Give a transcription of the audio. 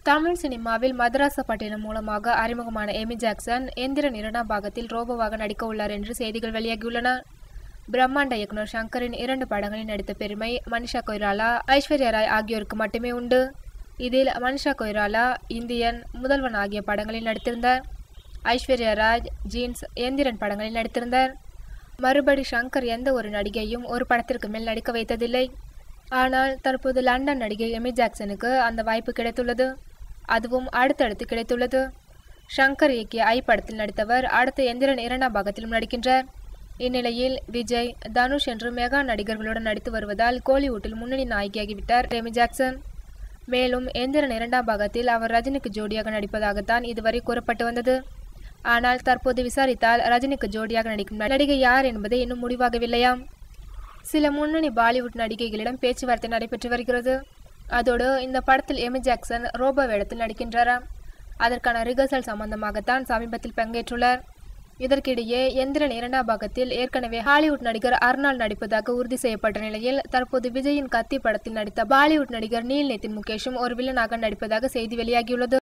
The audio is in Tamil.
தமிழ் சினிமாவில் மதராசப்பட்டினம் மூலமாக அறிமுகமான எமி ஜாக்சன் எந்திரன் 2ஆம் பாகத்தில் ரோபோவாக நடிக்க உள்ளார் என்று செய்திகள் வெளியாகியுள்ளன. பிரம்மாண்ட இயக்குனர் ஷங்கரின் 2 படங்களில் நடித்த பெருமை மனிஷா கொய்ராலா, ஐஸ்வர்யா ராய் ஆகியோருக்கு மட்டுமே உண்டு. இதில் மனிஷா கொய்ராலா இந்தியன், முதல்வன் ஆகிய படங்களில் நடித்திருந்தார். ஐஸ்வர்யா ராய் ஜீன்ஸ், எந்திரன் படங்களில் நடித்திருந்தார். மறுபடி ஷங்கர் எந்த ஒரு நடிகையும் ஒரு படத்திற்கு மேல் நடிக்க வைத்ததில்லை. ஆனால் தற்போது லண்டன் நடிகை எமி ஜாக்சனுக்கு அந்த வாய்ப்பு கிடைத்துள்ளது. அதுவும் அடுத்தடுத்து கிடைத்துள்ளது. ஷங்கர் இயக்கிய ஐ படத்தில் நடித்தவர் அடுத்த எந்திரன் 2ஆம் பாகத்திலும் நடிக்கின்றார். இந்நிலையில் விஜய், தனுஷ் என்று மெகா நடிகர்களுடன் நடித்து வருவதால் கோலிவுட்டில் முன்னணி நாயகியாகிவிட்டார் எமி ஜாக்சன். மேலும் எந்திரன் 2ஆம் பாகத்தில் அவர் ரஜினிக்கு ஜோடியாக நடிப்பதாகத்தான் இதுவரை கூறப்பட்டு வந்தது. ஆனால் தற்போது விசாரித்தால் ரஜினிக்கு ஜோடியாக நடிக்கும் நடிகை யார் என்பது இன்னும் முடிவாகவில்லையாம். சில முன்னணி பாலிவுட் நடிகைகளிடம் பேச்சுவார்த்தை நடைபெற்று வருகிறது. அதோடு இந்த படத்தில் எமி ஜாக்சன் ரோபோ வேடத்தில் நடிக்கின்றாராம். அதற்கான ரிகர்சல் சம்பந்தமாகத்தான் சமீபத்தில் பங்கேற்றுள்ளார். இதற்கிடையே எந்திரன் 2ஆம் பாகத்தில் ஏற்கனவே ஹாலிவுட் நடிகர் அர்னால்ட் நடிப்பதாக உறுதி செய்யப்பட்ட நிலையில் தற்போது விஜயின் கத்தி படத்தில் நடித்த பாலிவுட் நடிகர் நீல் நிதின் முகேஷும் ஒரு வில்லனாக நடிப்பதாக செய்தி வெளியாகியுள்ளது.